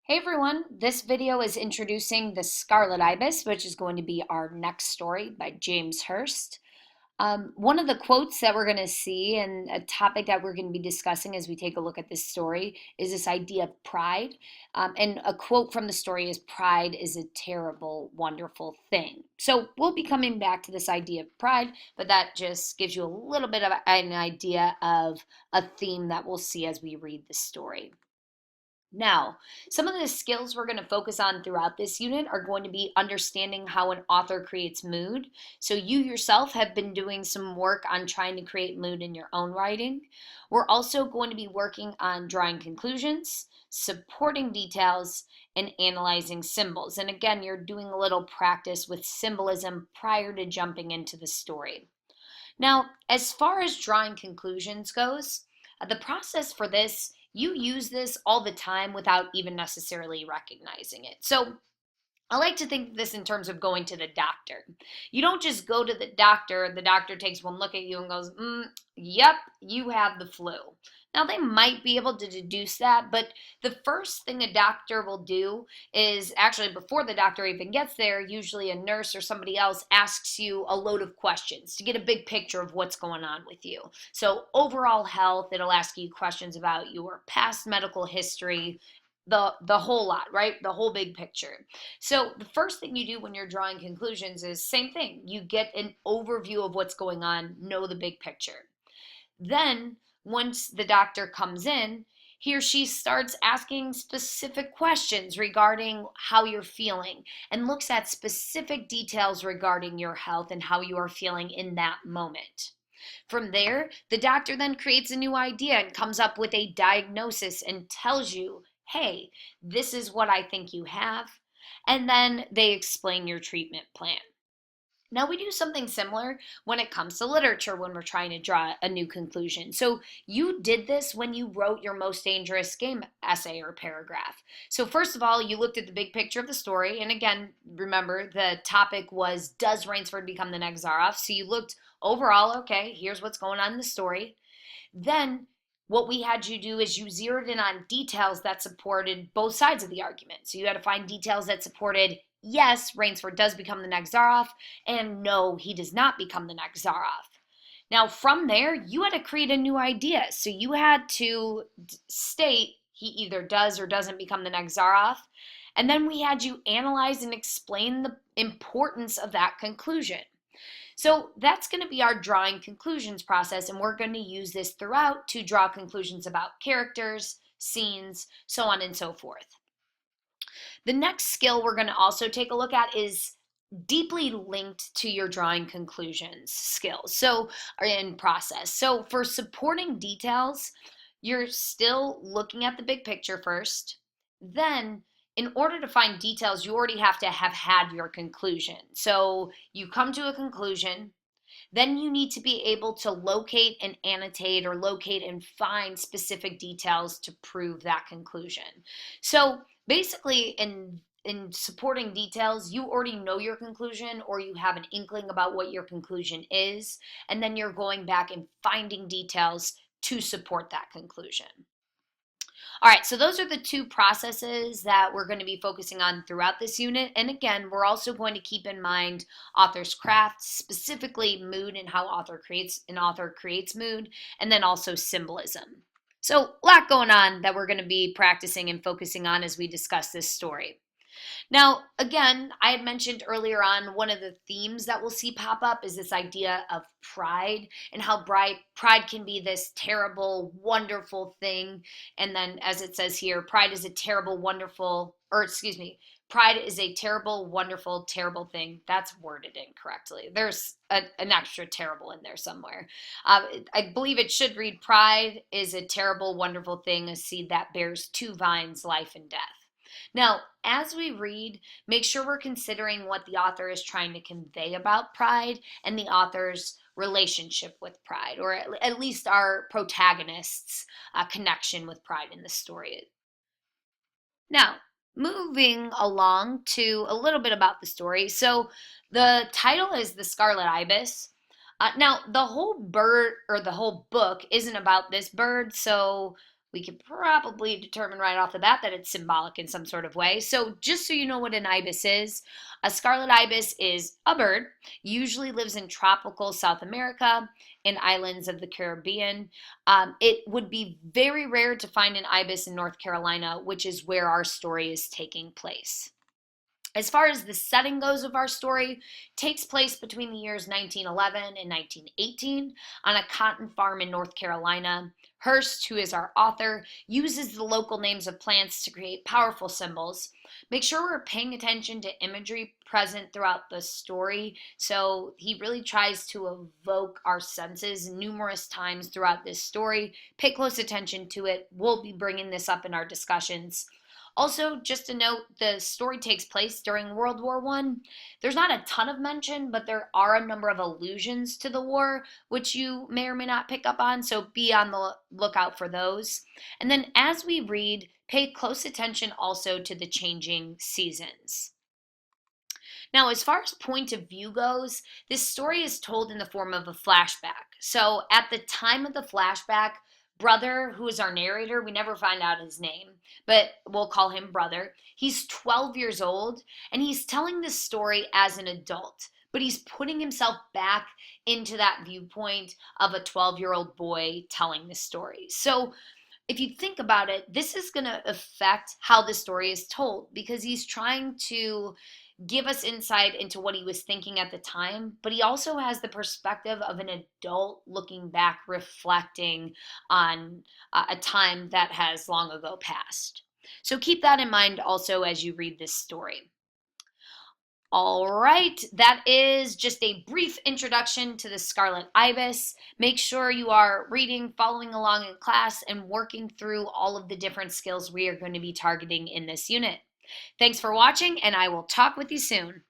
Hey everyone, this video is introducing the Scarlet Ibis, which is going to be our next story by James Hurst. One of the quotes that we're going to see and a topic that we're going to be discussing as we take a look at this story is this idea of pride. And a quote from the story is pride is a terrible, wonderful thing. So we'll be coming back to this idea of pride, but that just gives you a little bit of an idea of a theme that we'll see as we read the story. Now, some of the skills we're going to focus on throughout this unit are going to be understanding how an author creates mood. So, you yourself have been doing some work on trying to create mood in your own writing. We're also going to be working on drawing conclusions, supporting details, and analyzing symbols. And again, you're doing a little practice with symbolism prior to jumping into the story. Now, as far as drawing conclusions goes, the process for this, you use this all the time without even necessarily recognizing it. So I like to think of this in terms of going to the doctor. You don't just go to the doctor takes one look at you and goes, yep, you have the flu. Now, they might be able to deduce that, but the first thing a doctor will do is actually, before the doctor even gets there, usually a nurse or somebody else asks you a load of questions to get a big picture of what's going on with you. So, overall health, it'll ask you questions about your past medical history, the whole lot, right? The whole big picture. So the first thing you do when you're drawing conclusions is same thing. You get an overview of what's going on, know the big picture. Then once the doctor comes in, he or she starts asking specific questions regarding how you're feeling and looks at specific details regarding your health and how you are feeling in that moment. From there, the doctor then creates a new idea and comes up with a diagnosis and tells you, hey, this is what I think you have. And then they explain your treatment plan. Now, we do something similar when it comes to literature when we're trying to draw a new conclusion. So, you did this when you wrote your most dangerous game essay or paragraph. So, first of all, you looked at the big picture of the story. And again, remember the topic was, does Rainsford become the next Zaroff? So, you looked overall, okay, here's what's going on in the story. Then what we had you do is you zeroed in on details that supported both sides of the argument. So you had to find details that supported, yes, Rainsford does become the next Zaroff, and no, he does not become the next Zaroff. Now, from there, you had to create a new idea. So you had to state he either does or doesn't become the next Zaroff. And then we had you analyze and explain the importance of that conclusion. So that's going to be our drawing conclusions process, and we're going to use this throughout to draw conclusions about characters, scenes, so on and so forth. The next skill we're going to also take a look at is deeply linked to your drawing conclusions skills, so in process. So for supporting details, you're still looking at the big picture first. Then in order to find details, you already have to have had your conclusion. So you come to a conclusion, then you need to be able to locate and annotate or locate and find specific details to prove that conclusion. So basically, in supporting details, you already know your conclusion or you have an inkling about what your conclusion is, and then you're going back and finding details to support that conclusion. All right, so those are the two processes that we're going to be focusing on throughout this unit. And again, we're also going to keep in mind author's craft, specifically mood and how an author creates mood, and then also symbolism. So a lot going on that we're going to be practicing and focusing on as we discuss this story. Now, again, I had mentioned earlier on one of the themes that we'll see pop up is this idea of pride and how pride can be this terrible, wonderful thing. And then, as it says here, pride is a terrible, wonderful, or excuse me, pride is a terrible, wonderful, terrible thing. That's worded incorrectly. There's an extra terrible in there somewhere. I believe it should read, pride is a terrible, wonderful thing, a seed that bears two vines, life and death. Now, as we read, make sure we're considering what the author is trying to convey about pride and the author's relationship with pride, or at least our protagonist's connection with pride in the story. Now, moving along to a little bit about the story. So, the title is The Scarlet Ibis. Now, the whole bird or the whole book isn't about this bird, so We could probably determine right off the bat that it's symbolic in some sort of way. So, just so you know what an ibis is, a scarlet ibis is a bird, usually lives in tropical South America and islands of the Caribbean. It would be very rare to find an ibis in North Carolina, which is where our story is taking place. As far as the setting goes of our story, it takes place between the years 1911 and 1918 on a cotton farm in North Carolina. Hearst, who is our author, uses the local names of plants to create powerful symbols. Make sure we're paying attention to imagery present throughout the story. So he really tries to evoke our senses numerous times throughout this story. Pay close attention to it. We'll be bringing this up in our discussions. Also, just to note, the story takes place during World War One. There's not a ton of mention, but there are a number of allusions to the war, which you may or may not pick up on, so be on the lookout for those. And then as we read, pay close attention also to the changing seasons. Now, as far as point of view goes, this story is told in the form of a flashback. So, at the time of the flashback, Brother, who is our narrator, we never find out his name, but we'll call him Brother. He's 12 years old and he's telling this story as an adult, but he's putting himself back into that viewpoint of a 12-year-old boy telling this story. So, if you think about it, this is going to affect how the story is told because he's trying to give us insight into what he was thinking at the time, but he also has the perspective of an adult looking back, reflecting on a time that has long ago passed. So keep that in mind also as you read this story. All right, that is just a brief introduction to the Scarlet Ibis. Make sure you are reading, following along in class, and working through all of the different skills we are going to be targeting in this unit. Thanks for watching, and I will talk with you soon.